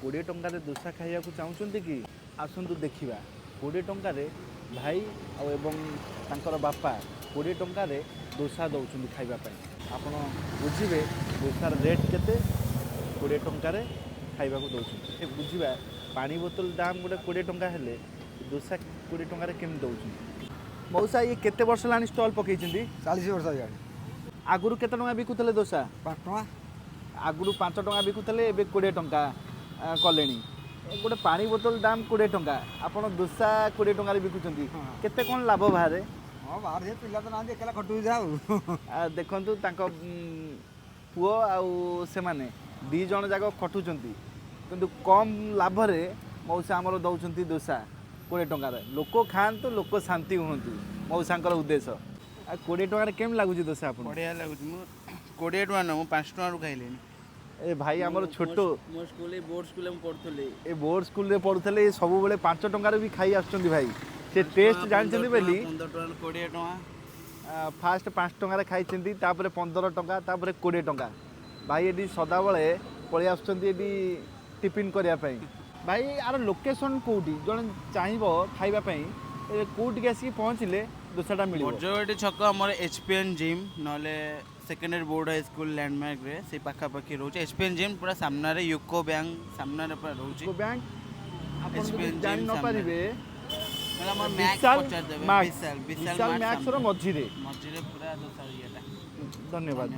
20 टंकार दोसा खाइबा चाहूँगी कि आसतु देखा 20 टंकार भाई एवं तांकर बापा 20 टंकार दोसा दौरान खाइबापी आप बुझे दोसार रेट केते 20 टंकार खाइबा दौरान बुझा पानी बोतल दाम गोटे 20 टंका हेले दोसा 20 टंकार केमी दौरान मौसा ये केते वर्ष लानी स्टॉल पकई 40 वर्ष हो आगुरी केते टंका बिकुले दोसा 5 टका आगुरी 5 टंका बिकुले एबे 20 टंका कले गोटे पानी बोतल दाम 20 टंका आपड़ दोसा 20 टंकार बिकुंट केते कौन लाभ बाहर हाँ बाहर पिला तो ना एकला खटू जाऊ देखु पुओ आउ से माने 2 जन जाक खटुंट किंतु कम लाभ रे मौसा आमर दौरान दोसा 20 टंकार लोक खातु लोक शांति हूँ मौसा उद्देश्य 20 टंकार केम लगुच दोसा आप बढ़िया लगुच 20 टका न 5 टका खाइले ए भाई आमर छोट मो स्कूल बोर्ड स्कूल में पढ़ुले ए बोर्ड स्कूल रे पढ़ुले सब बेले 5 टंकार भी खाई आछुंती भाई से टेस्ट जानछंती बेली 15 टका 20 टका फास्ट 5 टंकार खाई तापर 15 टंका तापर 20 टंका भाई ये सदा बेले पलि आसुंती टिफिन करने भाई यार लोकेशन कौटी जन चाहब खावाई कौटी आसिक पहुँचले दोसाटा मिल बजट छक आम एचपीएन जिम ना secondary board high school landmark रे से पाखापाखि रोचे एचपीएन जिम पूरा सामने यूको बैंक सामने पूरा रोचे बैंक एचपीएन जान जिम न पारिबे विशाल मैक्स रो मझिरे पूरा दोसा धन्यवाद।